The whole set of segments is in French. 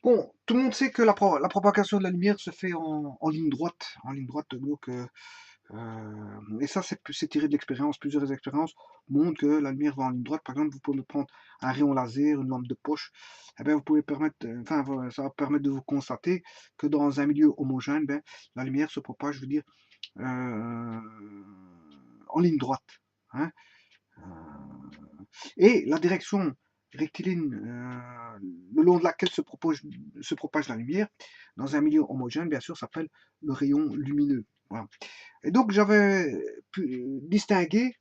Bon, tout le monde sait que la propagation de la lumière se fait en ligne droite, donc, et ça c'est tiré de l'expérience. Plusieurs expériences montrent que la lumière va en ligne droite. Par exemple, vous pouvez prendre un rayon laser, une lampe de poche, eh bien, vous pouvez permettre, enfin, voilà, ça va permettre de vous constater que dans un milieu homogène, ben, la lumière se propage, je veux dire, euh, en ligne droite, hein. Et la direction rectiligne le long de laquelle se propage la lumière, dans un milieu homogène, bien sûr, s'appelle le rayon lumineux. Voilà. Et donc, j'avais pu distinguer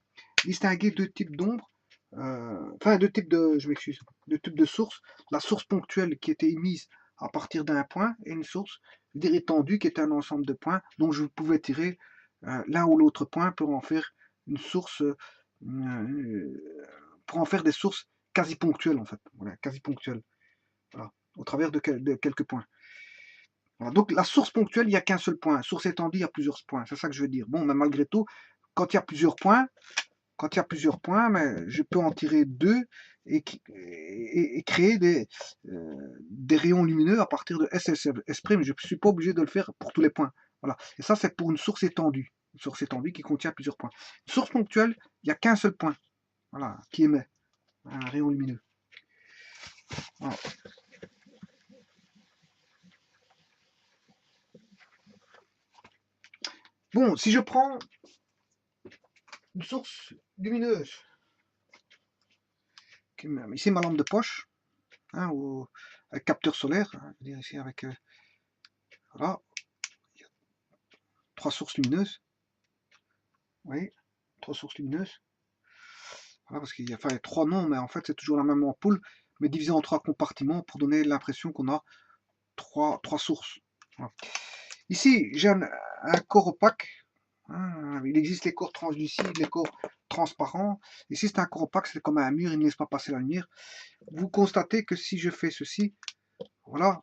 deux types d'ombres, enfin, deux types de, je m'excuse, deux types de sources. La source ponctuelle qui était émise à partir d'un point et une source, je veux dire, étendue qui était un ensemble de points, donc je pouvais tirer l'un ou l'autre point pour en faire une source pour en faire des sources quasi ponctuelles en fait, voilà, quasi ponctuelles, voilà, au travers de quelques points. Voilà. Donc la source ponctuelle, il n'y a qu'un seul point. Source étendue, il y a plusieurs points. C'est ça que je veux dire. Bon, mais malgré tout, quand il y a plusieurs points, mais je peux en tirer deux et créer des rayons lumineux à partir de S prime. Je ne suis pas obligé de le faire pour tous les points. Voilà. Et ça, c'est pour une source étendue. Une source étendue qui contient plusieurs points. Une source ponctuelle, il n'y a qu'un seul point, voilà, qui émet un rayon lumineux. Voilà. Bon, si je prends une source lumineuse, ici ma lampe de poche, hein, ou un capteur solaire, hein, je veux dire ici avec voilà, trois sources lumineuses, vous voyez, trois sources lumineuses, voilà, parce qu'il y a enfin, trois noms, mais en fait c'est toujours la même ampoule, mais divisée en trois compartiments pour donner l'impression qu'on a trois sources. Voilà. Ici, j'ai un corps opaque. Hein, il existe les corps translucides, les corps transparents. Ici, c'est un corps opaque, c'est comme un mur, il ne laisse pas passer la lumière. Vous constatez que si je fais ceci, voilà,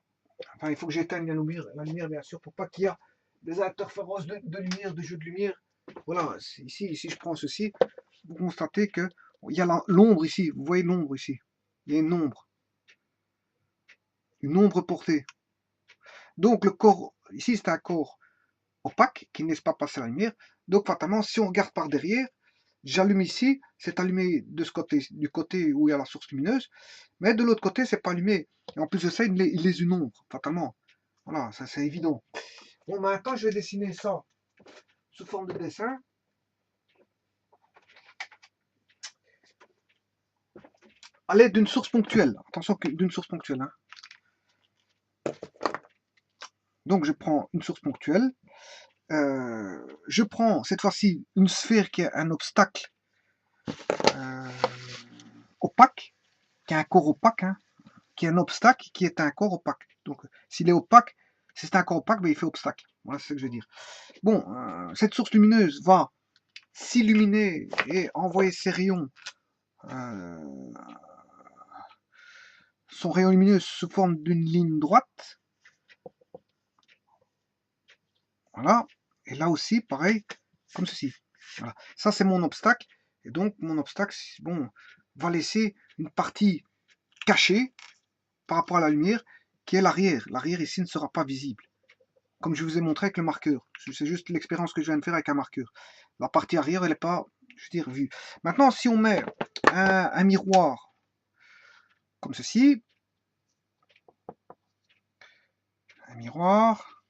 enfin, il faut que j'éteigne la lumière bien sûr, pour pas qu'il y ait des interférences de lumière, de jeux de lumière. Voilà, ici, si je prends ceci, vous constatez que il y a l'ombre ici. Vous voyez l'ombre ici. Il y a une ombre portée. Donc le corps, ici c'est un corps opaque qui ne laisse pas passer la lumière. Donc fatalement, si on regarde par derrière, j'allume ici, c'est allumé de ce côté, du côté où il y a la source lumineuse, mais de l'autre côté, c'est pas allumé. Et en plus de ça, il laisse une ombre, fatalement. Voilà, ça c'est évident. Bon, maintenant, je vais dessiner ça sous forme de dessin. À l'aide d'une source ponctuelle. Attention, d'une source ponctuelle. Hein. Donc, je prends une source ponctuelle. Je prends cette fois-ci une sphère qui est un obstacle euh, opaque, qui est un corps opaque, hein, qui est un obstacle, qui est un corps opaque. Donc, s'il est opaque, si c'est un corps opaque, ben, il fait obstacle. Voilà, c'est ce que je veux dire. Bon, cette source lumineuse va s'illuminer et envoyer ses rayons, son rayon lumineux sous forme d'une ligne droite. Voilà. Et là aussi, pareil, comme ceci. Voilà. Ça, c'est mon obstacle. Et donc, mon obstacle, bon, va laisser une partie cachée par rapport à la lumière, qui est l'arrière. L'arrière ici ne sera pas visible. Comme je vous ai montré avec le marqueur. C'est juste l'expérience que je viens de faire avec un marqueur. La partie arrière, elle n'est pas, je veux dire, vue. Maintenant, si on met un miroir comme ceci, un miroir,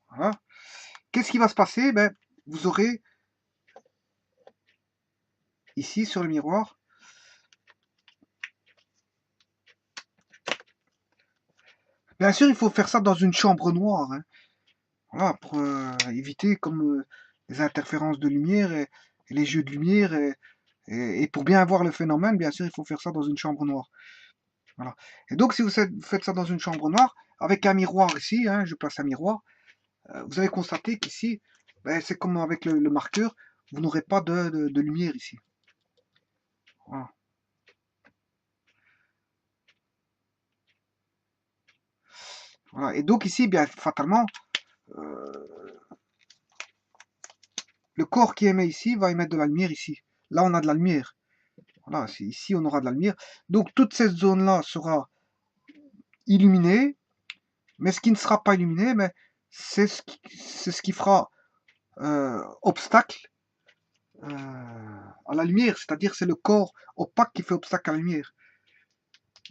voilà. Qu'est-ce qui va se passer? Ben, vous aurez ici sur le miroir bien sûr, il faut faire ça dans une chambre noire, hein. Voilà, pour éviter comme les interférences de lumière et les jeux de lumière. Et pour bien voir le phénomène, bien sûr, il faut faire ça dans une chambre noire. Voilà. Et donc, si vous faites ça dans une chambre noire, avec un miroir ici, hein, je place un miroir, vous allez constater qu'ici, ben, c'est comme avec le marqueur, vous n'aurez pas de lumière ici. Voilà. Voilà. Et donc ici, bien fatalement, euh, le corps qui émet ici va émettre de la lumière ici. Là, on a de la lumière. Voilà, ici, on aura de la lumière. Donc, toute cette zone-là sera illuminée. Mais ce qui ne sera pas illuminé, c'est ce qui fera obstacle à la lumière. C'est-à-dire, c'est le corps opaque qui fait obstacle à la lumière.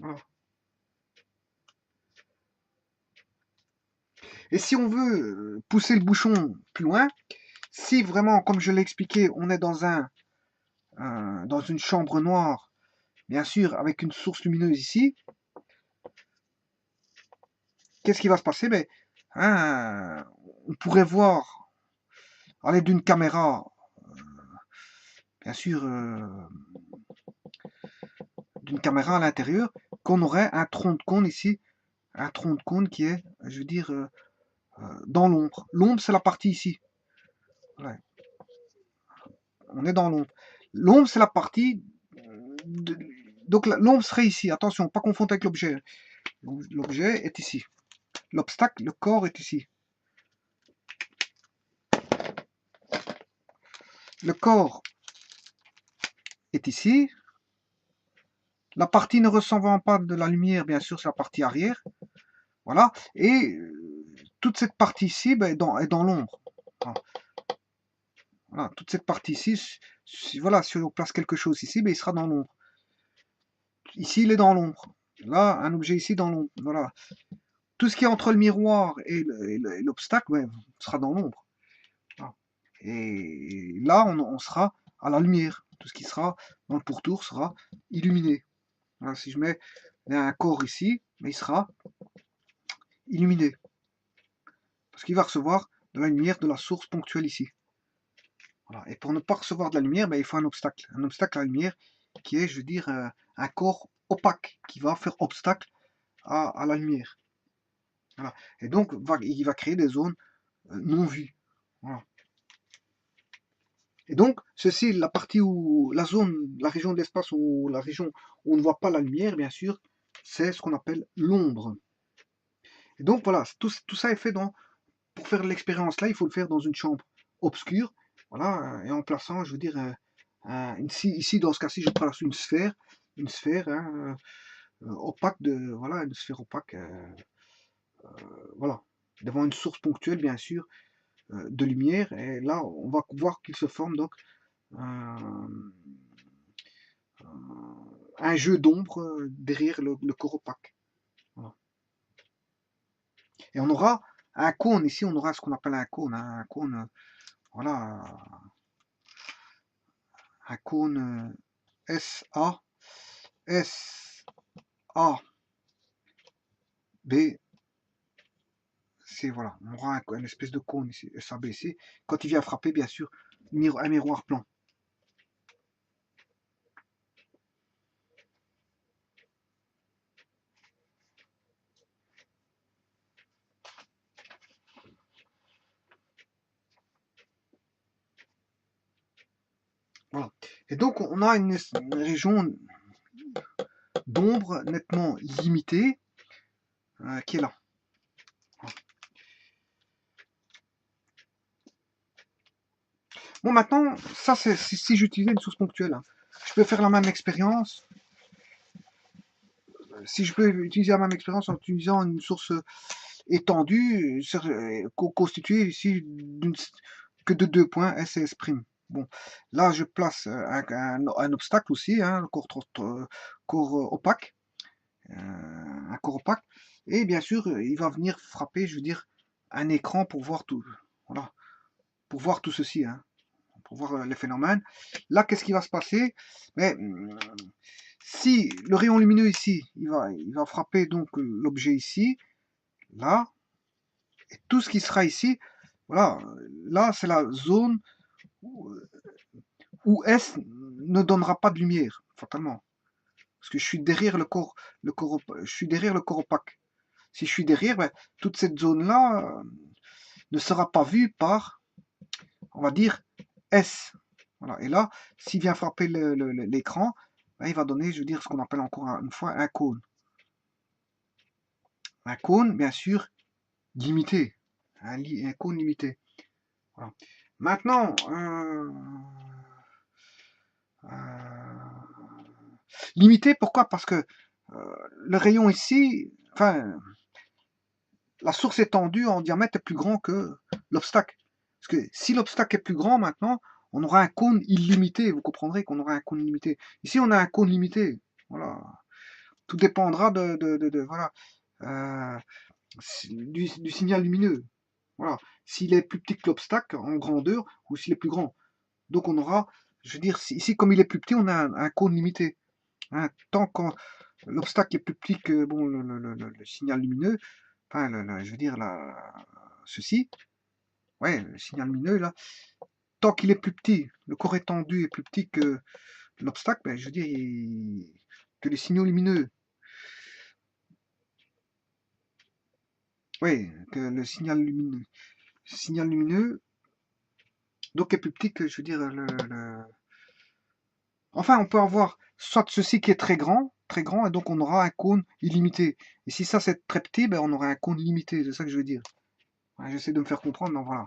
Voilà. Et si on veut pousser le bouchon plus loin, si vraiment, comme je l'ai expliqué, on est dans une chambre noire, bien sûr, avec une source lumineuse ici, qu'est-ce qui va se passer? On pourrait voir, à l'aide d'une caméra, bien sûr, d'une caméra à l'intérieur, qu'on aurait un tronc de cône ici, un tronc de cône qui est, je veux dire, dans l'ombre. L'ombre, c'est la partie ici. Ouais. On est dans l'ombre. L'ombre, c'est la partie... Donc l'ombre serait ici. Attention, pas confondre avec l'objet. L'objet est ici. L'obstacle, le corps est ici. Le corps est ici. La partie ne recevant pas de la lumière, bien sûr, c'est la partie arrière. Voilà. Et toute cette partie ici est dans l'ombre. Voilà. Toute cette partie ici, voilà, si on place quelque chose ici, il sera dans l'ombre. Ici, il est dans l'ombre. Là, un objet ici dans l'ombre. Voilà. Tout ce qui est entre le miroir et l'obstacle sera dans l'ombre. Voilà. Et là, on sera à la lumière. Tout ce qui sera dans le pourtour sera illuminé. Voilà, si je mets un corps ici, il sera illuminé. Parce qu'il va recevoir de la lumière de la source ponctuelle ici. Voilà. Et pour ne pas recevoir de la lumière, il faut un obstacle. Un obstacle à la lumière qui est, je veux dire, un corps opaque qui va faire obstacle à la lumière. Voilà. Et donc, il va créer des zones non vues. Voilà. Et donc, ceci, la partie où la zone, la région de l'espace ou la région où on ne voit pas la lumière, bien sûr, c'est ce qu'on appelle l'ombre. Et donc, voilà, tout ça est fait pour faire l'expérience là, il faut le faire dans une chambre obscure. Voilà, et en plaçant, je veux dire, ici, dans ce cas-ci, je place une sphère hein, opaque voilà, une sphère opaque, voilà, devant une source ponctuelle, bien sûr, de lumière. Et là, on va voir qu'il se forme donc un jeu d'ombre derrière le corps opaque. Voilà. Et on aura un cône ici, on aura ce qu'on appelle un cône, hein, un cône, voilà, un cône SA, B, C, voilà. On aura une espèce de cône ici, SAB ici. Quand il vient frapper, bien sûr, un miroir plan. Voilà. Et donc, on a une région d'ombre nettement limitée qui est là. Voilà. Bon, maintenant, ça, c'est si j'utilisais une source ponctuelle. Hein. Je peux faire la même expérience. Si je peux utiliser la même expérience en utilisant une source étendue, constituée ici que de 2 points, S et S'. Bon, là, je place un obstacle aussi, hein, corps opaque, un corps opaque, et bien sûr, il va venir frapper, je veux dire, un écran pour voir tout, voilà, pour voir tout ceci, hein, pour voir les phénomènes. Là, qu'est-ce qui va se passer? Mais si le rayon lumineux ici, il va frapper donc l'objet ici, là, et tout ce qui sera ici, voilà, là, c'est la zone où S ne donnera pas de lumière, fatalement. Parce que je suis derrière je suis derrière le corps opaque. Si je suis derrière, toute cette zone-là ne sera pas vue par, on va dire, S. Voilà. Et là, s'il vient frapper l'écran, il va donner, je veux dire, ce qu'on appelle encore une fois un cône. Un cône, bien sûr, limité. Un cône limité. Voilà. Maintenant, limité, pourquoi? Parce que le rayon ici, enfin, la source étendue en diamètre est plus grand que l'obstacle. Parce que si l'obstacle est plus grand maintenant, on aura un cône illimité. Vous comprendrez qu'on aura un cône limité. Ici, on a un cône limité. Voilà. Tout dépendra voilà, du signal lumineux. Voilà. S'il est plus petit que l'obstacle en grandeur ou s'il est plus grand. Donc on aura, je veux dire, ici comme il est plus petit, on a un cône limité. Hein, tant que l'obstacle est plus petit que bon, le signal lumineux, enfin, je veux dire, ceci, ouais, le signal lumineux, là, tant qu'il est plus petit, le corps étendu est plus petit que l'obstacle, ben, je veux dire, que les signaux lumineux, ouais, que le signal lumineux, donc est plus petit que, je veux dire, enfin, on peut avoir soit ceci qui est très grand, et donc on aura un cône illimité. Et si ça c'est très petit, ben, on aura un cône limité, c'est ça que je veux dire. Ouais, j'essaie de me faire comprendre, non, voilà.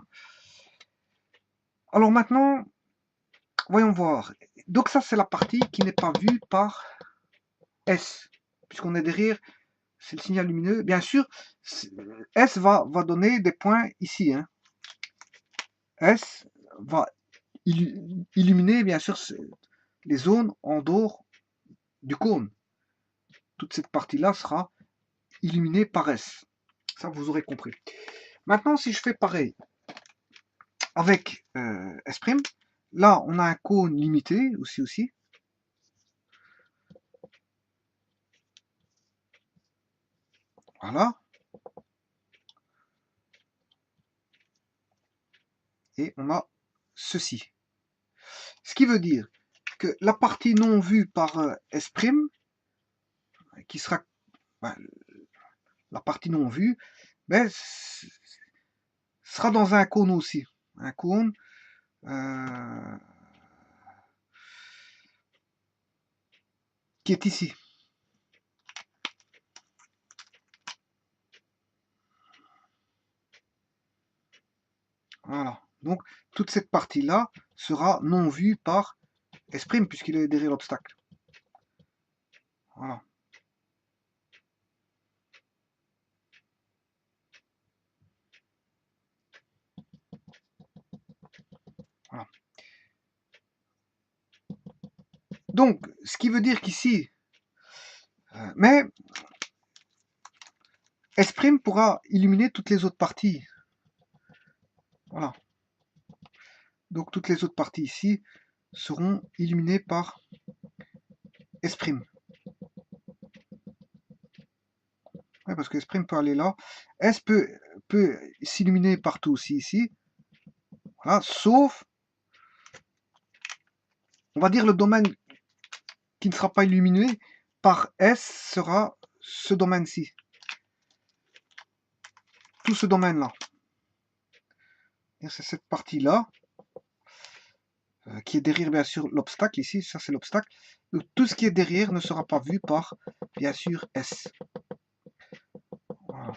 Alors maintenant, voyons voir. Donc ça, c'est la partie qui n'est pas vue par S, puisqu'on est derrière, c'est le signal lumineux. Bien sûr, S va donner des points ici. Hein. S va illuminer, bien sûr, les zones en dehors du cône. Toute cette partie-là sera illuminée par S. Ça, vous aurez compris. Maintenant, si je fais pareil avec S', là, on a un cône limité aussi. Voilà. Et on a ceci. Ce qui veut dire que la partie non vue par S', qui sera ben, la partie non vue, ben, sera dans un cône aussi. Un cône qui est ici. Voilà. Donc, toute cette partie-là sera non vue par S', puisqu'il est derrière l'obstacle. Voilà. Voilà. Donc, ce qui veut dire qu'ici, mais S' pourra illuminer toutes les autres parties. Voilà. Donc, toutes les autres parties ici seront illuminées par S'. Ouais, parce que S' peut aller là. S peut s'illuminer partout aussi ici. Voilà, sauf, on va dire, le domaine qui ne sera pas illuminé par S sera ce domaine-ci. Tout ce domaine-là. C'est cette partie-là qui est derrière, bien sûr, l'obstacle ici. Ça, c'est l'obstacle. Donc, tout ce qui est derrière ne sera pas vu par, bien sûr, S. Voilà.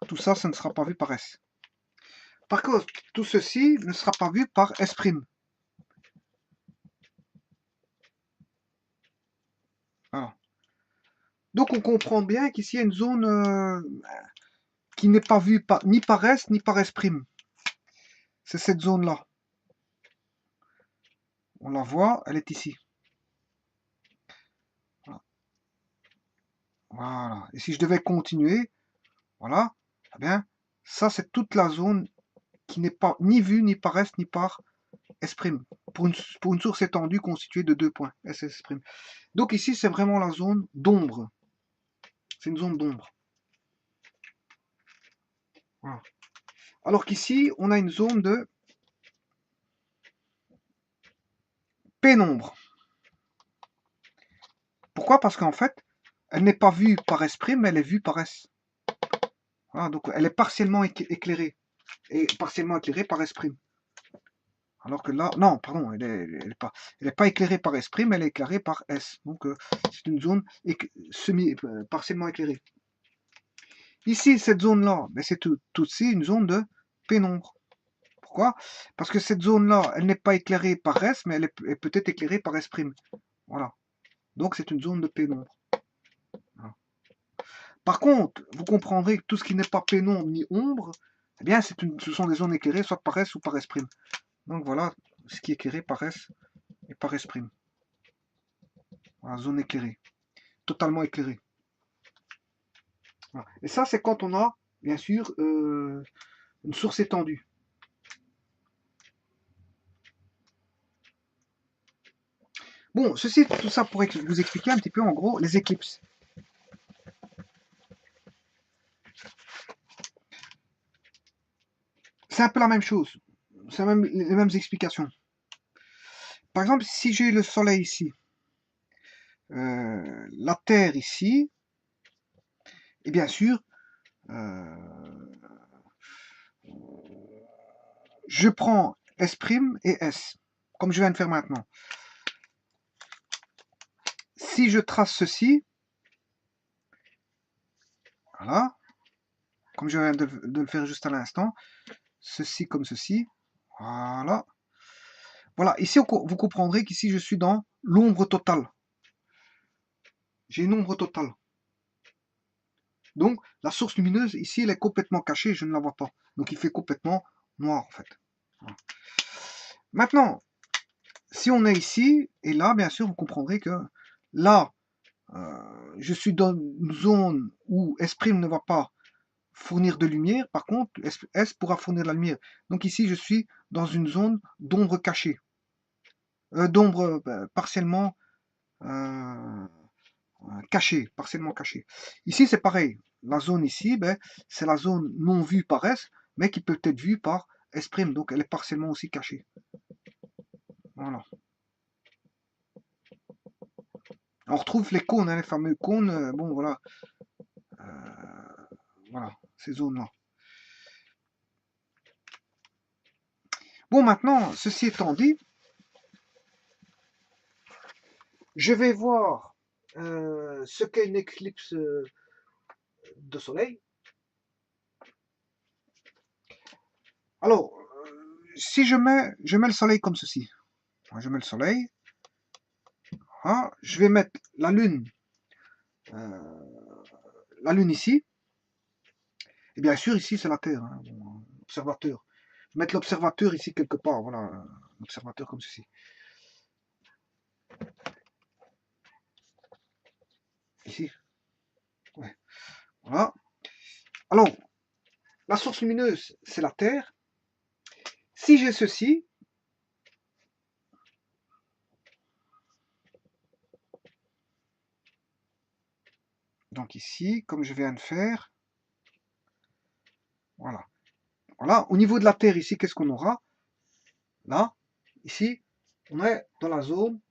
Tout ça, ça ne sera pas vu par S. Par contre, tout ceci ne sera pas vu par S'. Voilà. Donc on comprend bien qu'ici il y a une zone qui n'est pas vue ni par S ni par S'. C'est cette zone-là. On la voit, elle est ici. Voilà. Et si je devais continuer, voilà, eh bien, ça c'est toute la zone qui n'est pas ni vue ni par S ni par S'. Pour une source étendue constituée de 2 points, S'. Donc ici c'est vraiment la zone d'ombre. C'est une zone d'ombre. Voilà. Alors qu'ici, on a une zone de pénombre. Pourquoi? Parce qu'en fait, elle n'est pas vue par S', mais elle est vue par S. Voilà, donc elle est partiellement éclairée. Et partiellement éclairée par S'. Alors que là, non, pardon, elle est pas éclairée par S', elle est éclairée par S. Donc c'est une zone partiellement éclairée. Ici, cette zone-là, ben, c'est tout aussi une zone de pénombre. Pourquoi? Parce que cette zone-là, elle n'est pas éclairée par S, mais elle peut être éclairée par S'. Voilà. Donc c'est une zone de pénombre. Voilà. Par contre, vous comprendrez que tout ce qui n'est pas pénombre ni ombre, eh bien, ce sont des zones éclairées soit par S ou par S'. Donc voilà ce qui est éclairé par S et par S'. Voilà, zone éclairée. Totalement éclairée. Voilà. Et ça, c'est quand on a, bien sûr, une source étendue. Bon, tout ça pour vous expliquer un petit peu, en gros, les éclipses. C'est un peu la même chose. C'est même les mêmes explications. Par exemple, si j'ai le soleil ici, la Terre ici, et bien sûr, je prends S' et S, comme je viens de faire maintenant. Si je trace ceci, voilà, comme je viens de le faire juste à l'instant, ceci comme ceci, voilà. Voilà, ici vous comprendrez qu'ici je suis dans l'ombre totale. J'ai une ombre totale. Donc la source lumineuse ici elle est complètement cachée, je ne la vois pas. Donc il fait complètement noir en fait. Voilà. Maintenant, si on est ici, et là bien sûr vous comprendrez que là, je suis dans une zone où S' ne va pas fournir de lumière, par contre S pourra fournir de la lumière. Donc ici je suis dans une zone d'ombre cachée. D'ombre partiellement cachée, partiellement cachée. Ici c'est pareil, la zone ici, ben, c'est la zone non vue par S, mais qui peut être vue par S', donc elle est partiellement aussi cachée. Voilà. On retrouve les cônes, hein, les fameux cônes, bon voilà, voilà, ces zones-là. Bon maintenant, ceci étant dit, je vais voir ce qu'est une éclipse de soleil. Alors, si je mets le soleil comme ceci, je mets le soleil, voilà, je vais mettre la lune ici, et bien sûr ici c'est la Terre, hein, l'observateur. Je vais mettre l'observateur ici quelque part, voilà, l'observateur comme ceci. Ici, ouais. Voilà. Alors, la source lumineuse, c'est la Terre. Si j'ai ceci, donc ici, comme je viens de faire, voilà. Voilà, au niveau de la Terre, ici, qu'est-ce qu'on aura? Là, ici, on est dans la zone,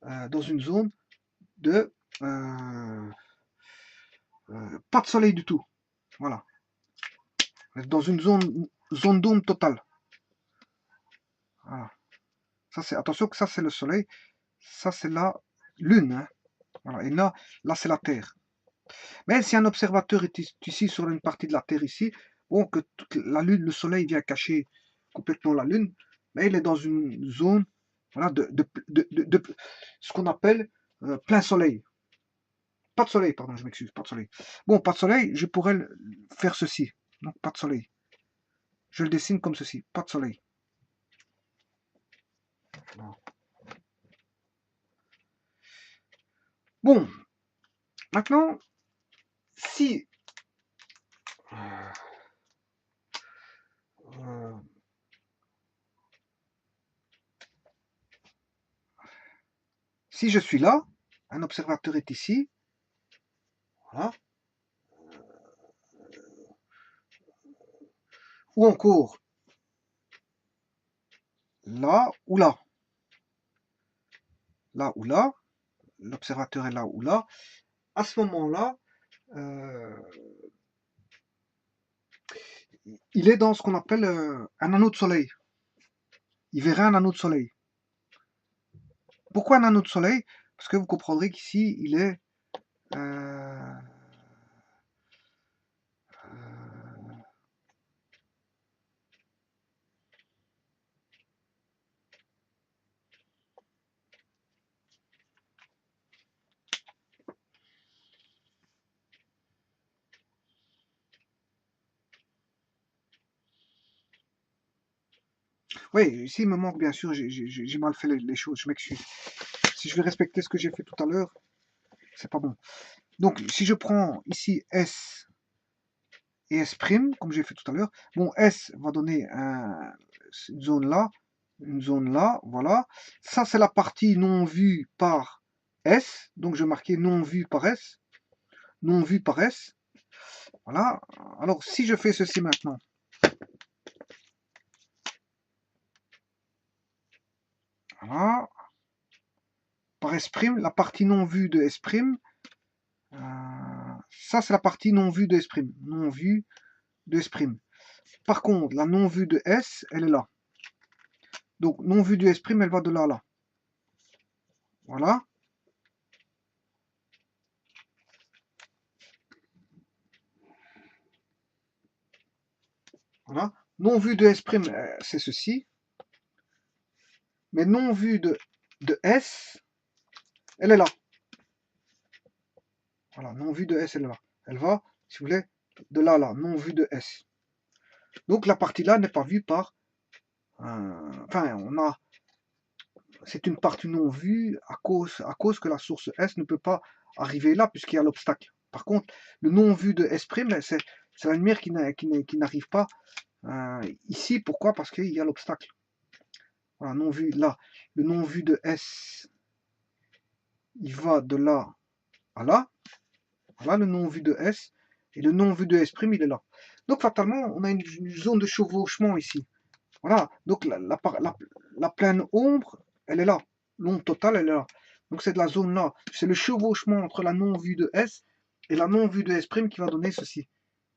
dans une zone de pas de soleil du tout. Voilà. Dans une zone d'ombre totale. Voilà. Ça, c'est, attention que ça, c'est le soleil. Ça, c'est la lune. Hein. Voilà. Et là c'est la Terre. Mais si un observateur est ici sur une partie de la Terre ici, bon, que la lune, le soleil vient cacher complètement la lune, mais il est dans une zone voilà, de ce qu'on appelle plein soleil. Pas de soleil, pardon, je m'excuse, pas de soleil. Bon, pas de soleil, je pourrais faire ceci. Donc, pas de soleil. Je le dessine comme ceci, pas de soleil. Bon, maintenant, si si je suis là, un observateur est ici, voilà, ou encore là ou là, là ou là, l'observateur est là ou là, à ce moment-là, il est dans ce qu'on appelle un anneau de soleil. Il verrait un anneau de soleil. Pourquoi un anneau de soleil? Parce que vous comprendrez qu'ici, il est Oui, ici il me manque bien sûr, j'ai mal fait les choses, je m'excuse. Si je vais respecter ce que j'ai fait tout à l'heure, c'est pas bon. Donc si je prends ici S et S', comme j'ai fait tout à l'heure, bon S va donner une zone là, voilà. Ça c'est la partie non vue par S, donc je vais marquer non vue par S, non vue par S, voilà. Alors si je fais ceci maintenant, voilà, par S', la partie non vue de S', ça c'est la partie non vue de S', non vue de S'. Par contre, la non vue de S, elle est là. Donc non vue de S', elle va de là à là. Voilà. Voilà. Non vue de S', c'est ceci. Mais non vue de S, elle est là. Voilà, non vue de S, elle est là. Elle va, si vous voulez, de là à là, non vue de S. Donc la partie là n'est pas vue par... enfin, c'est une partie non vue à cause que la source S ne peut pas arriver là puisqu'il y a l'obstacle. Par contre, le non vu de S', c'est la lumière qui n'arrive pas ici. Pourquoi? Parce qu'il y a l'obstacle. Voilà, non vu là. Le non vu de S, il va de là à là. Voilà le non vu de S. Et le non vu de S', il est là. Donc fatalement, on a une zone de chevauchement ici. Voilà, donc la pleine ombre, elle est là. L'ombre totale, elle est là. Donc c'est de la zone là. C'est le chevauchement entre la non-vue de S et la non-vue de S' qui va donner ceci.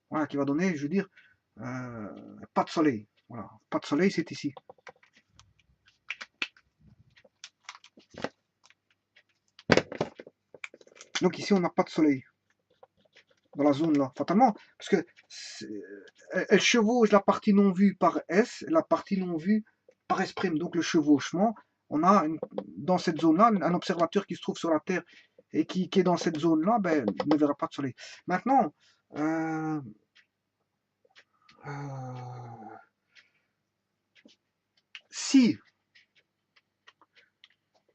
Voilà, qui va donner, je veux dire, pas de soleil. Voilà, pas de soleil, c'est ici. Donc ici, on n'a pas de soleil dans la zone là, fatalement, parce que elle chevauche la partie non vue par S et la partie non vue par S'. Donc le chevauchement, on a dans cette zone-là, un observateur qui se trouve sur la Terre et qui est dans cette zone-là, ben, ne verra pas de soleil. Maintenant, si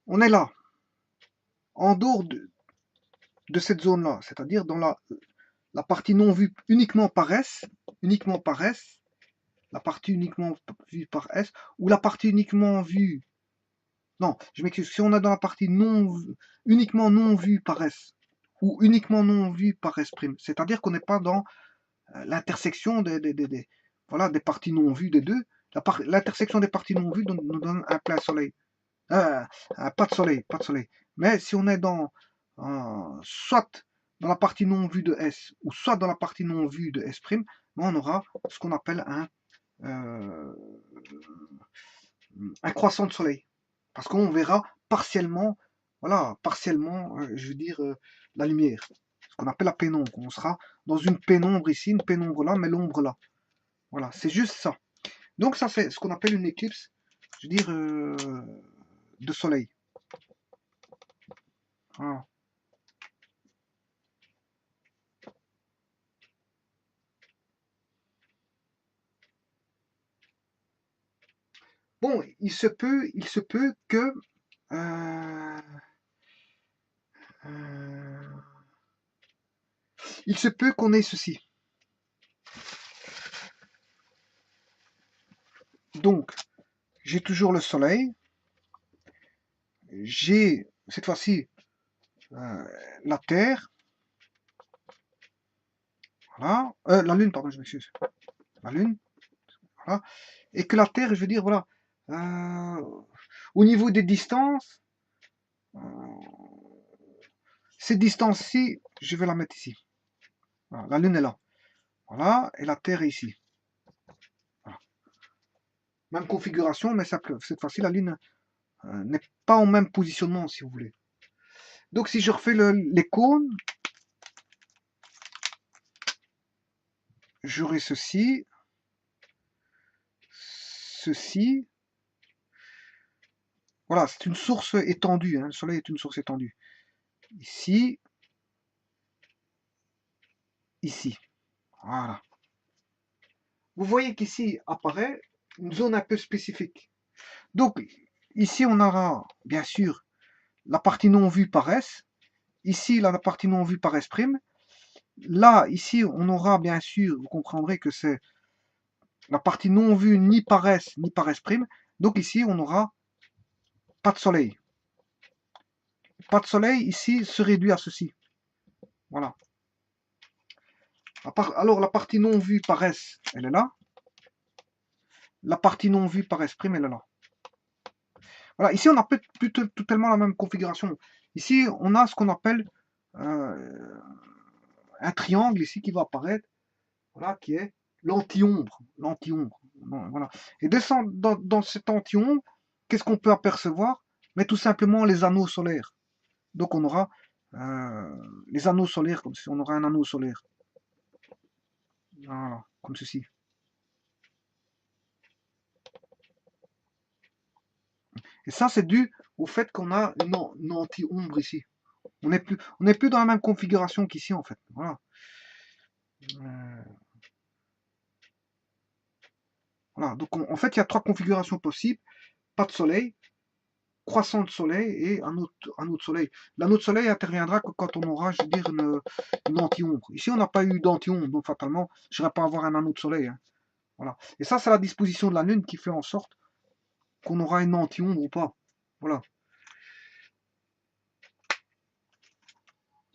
on est là, en dehors de cette zone-là, c'est-à-dire dans la partie non vue uniquement par S, la partie uniquement vue par S, ou la partie uniquement vue... Non, je m'excuse, si on est dans la partie uniquement non vue par S, ou uniquement non vue par S', c'est-à-dire qu'on n'est pas dans l'intersection voilà, des parties non vues des deux, l'intersection des parties non vues nous donne un plein soleil. Pas de soleil, pas de soleil. Mais si on est dans soit dans la partie non vue de S, ou soit dans la partie non vue de S', on aura ce qu'on appelle un croissant de soleil. Parce qu'on verra partiellement, voilà, partiellement, je veux dire, la lumière. Ce qu'on appelle la pénombre. On sera dans une pénombre ici, une pénombre là, mais l'ombre là. Voilà, c'est juste ça. Donc ça, c'est ce qu'on appelle une éclipse, je veux dire, de soleil. Voilà. Bon, il se peut que il se peut qu'on ait ceci. Donc, j'ai toujours le soleil. J'ai cette fois-ci la Terre. Voilà. La Lune, pardon, je m'excuse. La Lune. Voilà. Et que la Terre, je veux dire, voilà. Au niveau des distances, euh, ces distances-ci, je vais la mettre ici. Voilà. La Lune est là. Voilà. Et la Terre est ici. Voilà. Même configuration, mais cette fois-ci, la Lune n'est pas au même positionnement, si vous voulez. Donc, si je refais les cônes, j'aurai ceci, ceci. Voilà, c'est une source étendue. Hein. Le Soleil est une source étendue. Ici, ici. Voilà. Vous voyez qu'ici apparaît une zone un peu spécifique. Donc, ici, on aura, bien sûr, la partie non vue par S. Ici, la partie non vue par S'. Là, ici, on aura, bien sûr, vous comprendrez que c'est la partie non vue ni par S, ni par S'. Donc, ici, on n'aura pas de soleil. Pas de soleil, ici, se réduit à ceci. Voilà. Alors, la partie non vue par S, elle est là. La partie non vue par S', elle est là. Voilà, ici, on n'a plus totalement la même configuration. Ici, on a ce qu'on appelle un triangle ici qui va apparaître, voilà, qui est l'anti-ombre. L'anti-ombre. Voilà. Et dans cet anti-ombre, qu'est-ce qu'on peut apercevoir? Mais tout simplement les anneaux solaires. Donc on aura les anneaux solaires, comme si on aura un anneau solaire. Voilà, comme ceci. Et ça, c'est dû au fait qu'on a une anti-ombre ici. On n'est plus dans la même configuration qu'ici, en fait. Voilà. Voilà. Donc, en fait, il y a trois configurations possibles. Pas de soleil, croissant de soleil et un autre soleil. L'anneau de soleil interviendra que quand on aura, je veux dire, une anti-ombre. Ici, on n'a pas eu d'anti-ombre, donc fatalement, je n'irai pas avoir un anneau de soleil. Hein. Voilà. Et ça, c'est la disposition de la Lune qui fait en sorte qu'on aura une anti-ombre ou pas. Voilà.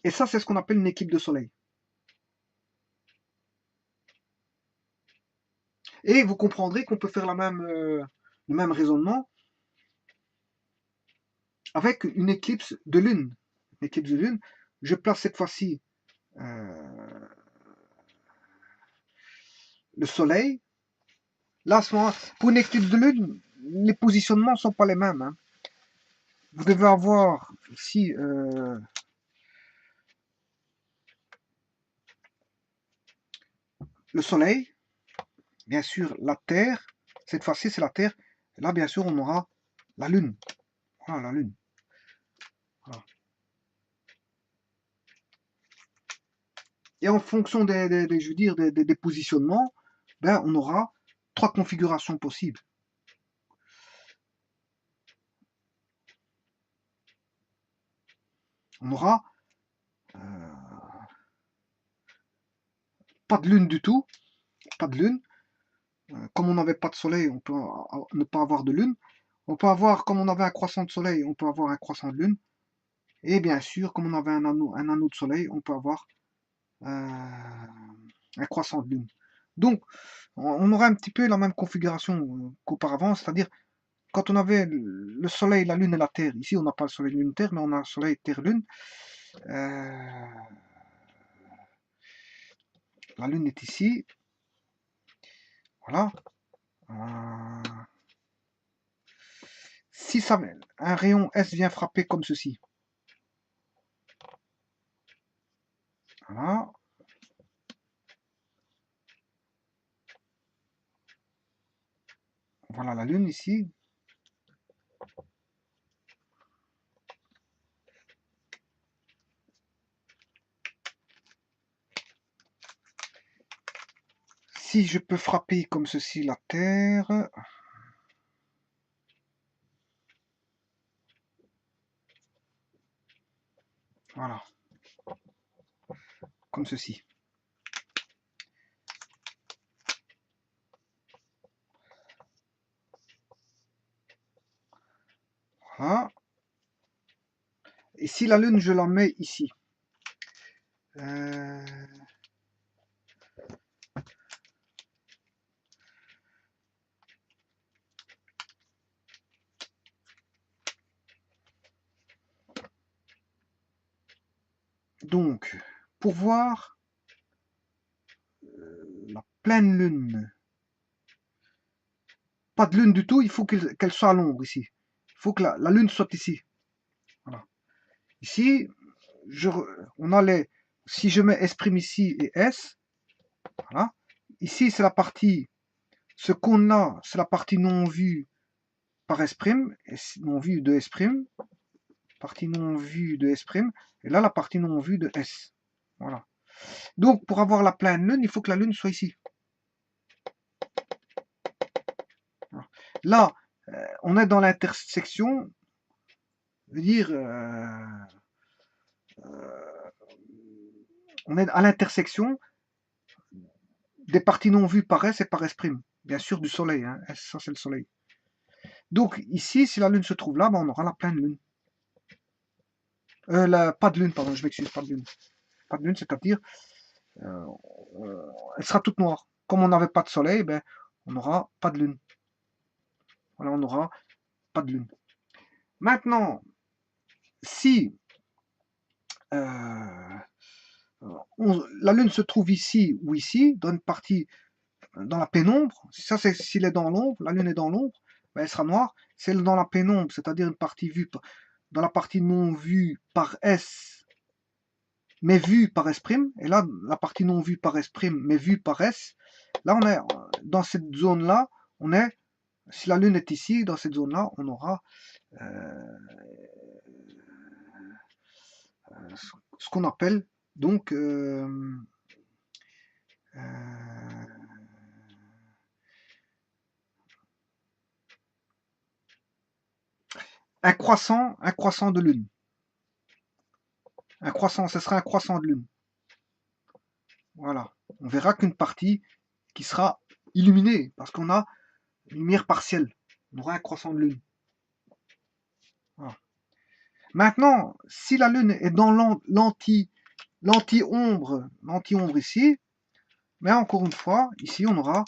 Et ça, c'est ce qu'on appelle une équipe de soleil. Et vous comprendrez qu'on peut faire le même raisonnement avec une éclipse de lune. Une éclipse de lune, je place cette fois-ci le soleil. Là, à ce moment, pour une éclipse de lune, les positionnements ne sont pas les mêmes. Hein. Vous devez avoir ici le soleil, bien sûr la Terre. Cette fois-ci, c'est la Terre. Et là, bien sûr, on aura la Lune. Voilà, la Lune. Voilà. Et en fonction je veux dire, des positionnements, ben, on aura trois configurations possibles. On aura pas de lune du tout, pas de lune. Comme on n'avait pas de soleil, on peut ne pas avoir de lune. On peut avoir, comme on avait un croissant de soleil, on peut avoir un croissant de lune. Et bien sûr, comme on avait un anneau de soleil, on peut avoir un croissant de lune. Donc, on aura un petit peu la même configuration qu'auparavant, c'est-à-dire quand on avait le soleil, la lune et la terre. Ici, on n'a pas le soleil, lune, terre, mais on a le soleil, terre, lune. La lune est ici. Voilà. Si un rayon S vient frapper comme ceci. Voilà. Voilà la lune ici. Si je peux frapper comme ceci la Terre. Voilà. Comme ceci. Voilà. Et si la lune, je la mets ici. Donc, pour voir la pleine lune, pas de lune du tout, il faut qu'elle soit à l'ombre ici. Il faut que la lune soit ici. Voilà. Ici, on a si je mets S' ici et S, voilà. Ici, c'est la partie, ce qu'on a, c'est la partie non vue par S', non vue de S', partie non vue de S', et là, la partie non vue de S. Voilà. Donc, pour avoir la pleine lune, il faut que la lune soit ici. Là, on est dans l'intersection, je veux dire, on est à l'intersection des parties non vues par S et par S', bien sûr du soleil, hein. S, ça c'est le soleil. Donc ici, si la lune se trouve là, ben, on aura la pleine lune. Pas de lune, pardon, je m'excuse, pas de lune. Pas de lune, c'est-à-dire, elle sera toute noire. Comme on n'avait pas de soleil, ben, on n'aura pas de lune. Voilà, on n'aura pas de lune. Maintenant, si la lune se trouve ici ou ici, dans une partie, dans la pénombre, ça c'est s'il est dans l'ombre, la lune est dans l'ombre, ben, elle sera noire. Si elle est dans la pénombre, c'est-à-dire une partie vue, dans la partie non vue par S, mais vue par S', et là, la partie non vue par S', mais vue par S, là on est dans cette zone-là, on est, si la lune est ici, dans cette zone-là, on aura ce qu'on appelle donc un croissant de lune. Un croissant, ce sera un croissant de lune. Voilà. On verra qu'une partie qui sera illuminée, parce qu'on a une lumière partielle. On aura un croissant de lune. Voilà. Maintenant, si la lune est dans l'anti-ombre ici, mais encore une fois, ici on aura,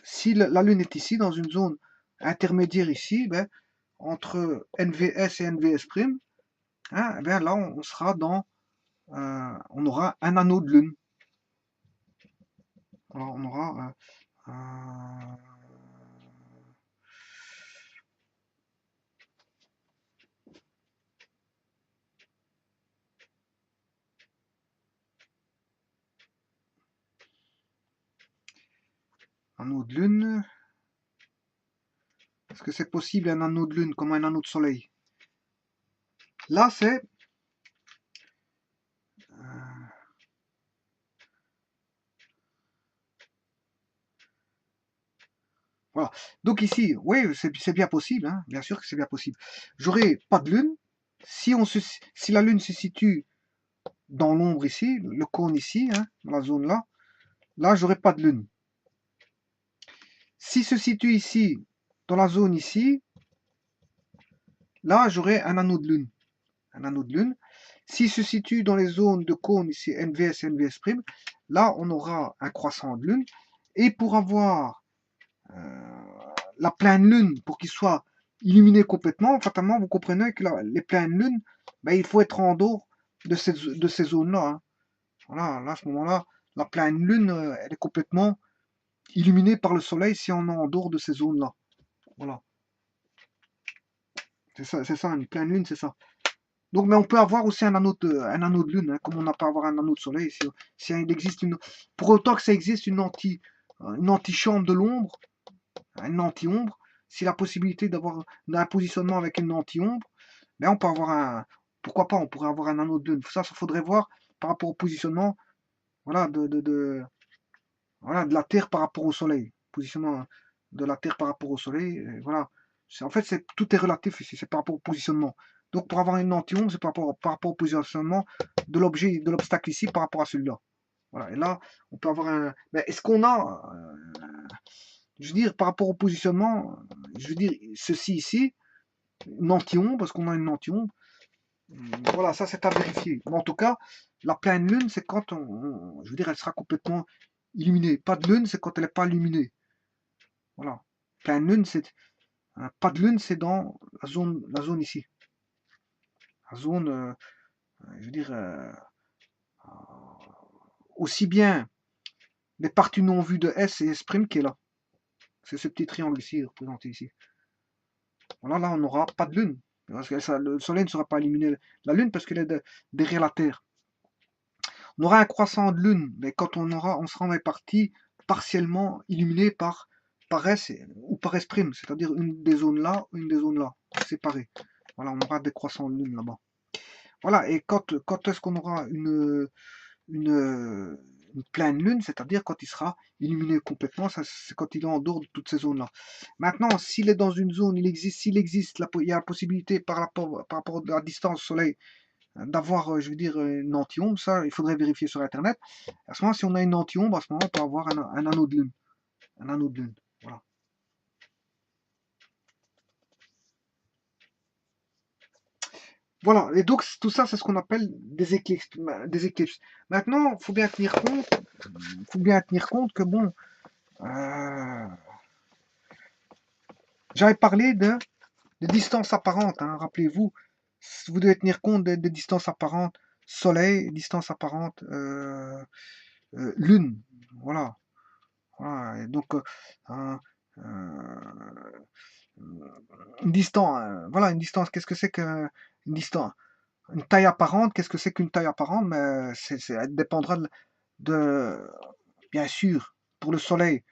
si la lune est ici, dans une zone intermédiaire ici, ben, entre NVS et NVS', hein, ben là on sera dans, on aura un anneau de lune. Alors, on aura un anneau de lune. Est-ce que c'est possible un anneau de lune comme un anneau de soleil? Là, c'est voilà. Donc ici, oui, c'est bien possible, hein, bien sûr que c'est bien possible. J'aurai pas de lune. Si la lune se situe dans l'ombre ici, le cône ici, hein, dans la zone là, j'aurai pas de lune. Si se situe ici, dans la zone ici, là, j'aurai un anneau de lune. Un anneau de lune. S'il se situe dans les zones de cône ici, NVS et NVS', là, on aura un croissant de lune. Et pour avoir la pleine lune, pour qu'il soit illuminé complètement, fatalement, vous comprenez que les pleines lunes, ben, il faut être en dehors de ces zones-là. Hein. Voilà, là, à ce moment-là, la pleine lune, elle est complètement illuminée par le soleil si on est en dehors de ces zones-là. Voilà. C'est ça, une pleine lune, c'est ça. Donc, mais on peut avoir aussi un anneau de lune, hein, comme on n'a pas avoir un anneau de soleil. Si il existe pour autant que ça existe une antichambre de l'ombre, une anti-ombre, si la possibilité d'avoir un positionnement avec une anti-ombre, ben on peut avoir pourquoi pas, on pourrait avoir un anneau de lune. Ça faudrait voir par rapport au positionnement, voilà, voilà, de la Terre par rapport au Soleil. Positionnement de la Terre par rapport au Soleil, voilà. En fait, tout est relatif ici, c'est par rapport au positionnement. Donc pour avoir une anti-ombre, c'est par rapport au positionnement de l'objet, de l'obstacle ici par rapport à celui-là. Voilà. Et là, on peut avoir un. Mais est-ce qu'on a, je veux dire, par rapport au positionnement, je veux dire, ceci ici, une anti-ombre, parce qu'on a une anti-ombre. Voilà, ça c'est à vérifier. Mais en tout cas, la pleine lune, c'est quand je veux dire, elle sera complètement illuminée. Pas de lune, c'est quand elle n'est pas illuminée. Voilà. Pleine lune, c'est pas de lune, c'est dans la zone ici. La zone, je veux dire, aussi bien les parties non vues de S et S' qui est là. C'est ce petit triangle ici, représenté ici. Voilà, là, on n'aura pas de lune. Parce que le soleil ne sera pas illuminé la lune parce qu'elle est derrière la Terre. On aura un croissant de lune, mais quand on sera dans les parties partiellement illuminées par S ou par S', c'est-à-dire une des zones là, une des zones là, séparées. Voilà, on aura des croissants de lune là-bas. Voilà, et quand est-ce qu'on aura une une pleine lune, c'est-à-dire quand il sera illuminé complètement, ça c'est quand il est en dehors de toutes ces zones-là. Maintenant, s'il est dans une zone, s'il existe, il y a la possibilité par rapport à la distance au Soleil, d'avoir, je veux dire, une anti-ombre, ça, il faudrait vérifier sur Internet. À ce moment, si on a une anti-ombre, à ce moment, on peut avoir un anneau de lune. Un anneau de lune, voilà. Voilà, et donc tout ça, c'est ce qu'on appelle des éclipses. Des éclipses. Maintenant, faut bien tenir compte que bon, euh, j'avais parlé de distances apparentes, hein, rappelez-vous, vous devez tenir compte des distances apparentes Soleil, distance apparente Lune, voilà. Voilà, et donc une distance, voilà, une distance, qu'est-ce que c'est qu'une distance? Une taille apparente, qu'est-ce que c'est qu'une taille apparente? Mais elle dépendra de, bien sûr, pour le Soleil,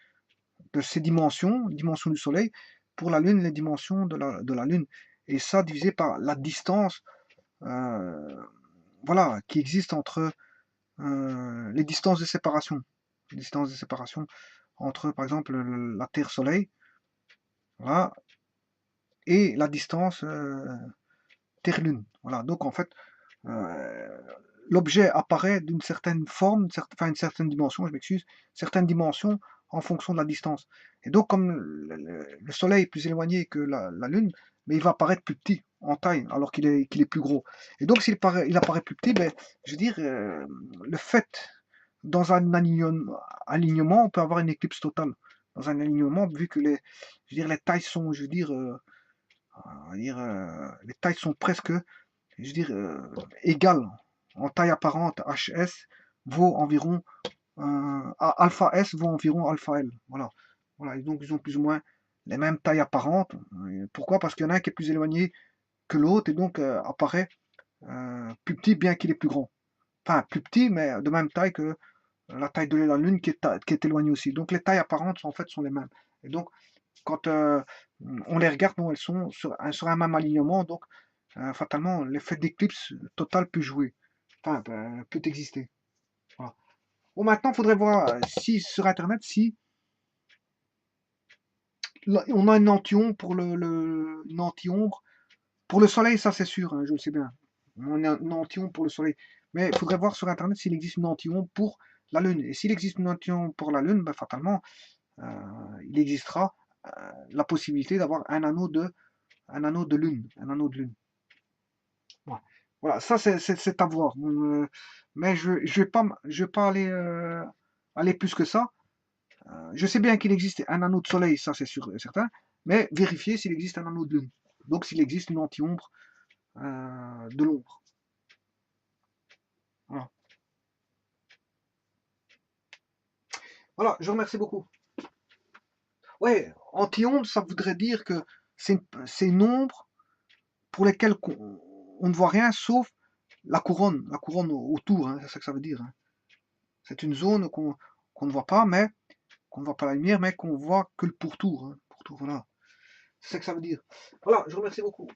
de ses dimensions, dimensions du Soleil, pour la Lune, les dimensions de la Lune. Et ça divisé par la distance voilà, qui existe entre les distances de séparation. Les distances de séparation entre, par exemple, la Terre-Soleil, voilà, et la distance Terre-Lune. Voilà, donc en fait, l'objet apparaît d'une certaine forme, enfin une certaine dimension, je m'excuse, certaines dimensions en fonction de la distance. Et donc, comme le Soleil est plus éloigné que la Lune, mais il va apparaître plus petit en taille, alors qu'il est plus gros. Et donc, il apparaît plus petit, ben, je veux dire, le fait, dans un alignement, on peut avoir une éclipse totale. Dans un alignement, vu que je veux dire, les tailles sont, je veux dire, les tailles sont presque, je veux dire, égales. En taille apparente, HS vaut environ, alpha S vaut environ alpha L. Voilà. Voilà. Et donc, ils ont plus ou moins les mêmes tailles apparentes. Pourquoi? Parce qu'il y en a un qui est plus éloigné que l'autre et donc apparaît plus petit bien qu'il est plus grand. Enfin, plus petit, mais de même taille que la taille de la Lune qui est éloignée aussi. Donc, les tailles apparentes, en fait, sont les mêmes. Et donc, quand on les regarde, elles sont sur un même alignement, donc fatalement, l'effet d'éclipse totale peut jouer, enfin, peut exister. Voilà. Bon, maintenant, il faudrait voir si sur Internet, si on a une anti-ombre pour une anti-ombre. Pour le Soleil, ça c'est sûr, hein, je le sais bien. On a une anti-ombre pour le Soleil. Mais il faudrait voir sur Internet s'il existe une anti-ombre pour la Lune. Et s'il existe une anti-ombre pour la Lune, ben, fatalement, il existera la possibilité d'avoir un anneau de lune, un anneau de lune. Voilà, voilà, ça c'est à voir. Mais je vais pas aller plus que ça. Je sais bien qu'il existe un anneau de soleil, ça c'est sûr et certain, mais vérifier s'il existe un anneau de lune. Donc s'il existe une anti-ombre de l'ombre. Voilà. Voilà, je vous remercie beaucoup. Ouais, anti-ombre, ça voudrait dire que c'est une ombre pour lesquelles on ne voit rien sauf la couronne autour, hein, c'est ça que ça veut dire. Hein. C'est une zone qu'on ne voit pas, mais qu'on ne voit pas la lumière, mais qu'on voit que le pourtour. Hein, pourtour, voilà. C'est ça que ça veut dire. Voilà, je vous remercie beaucoup.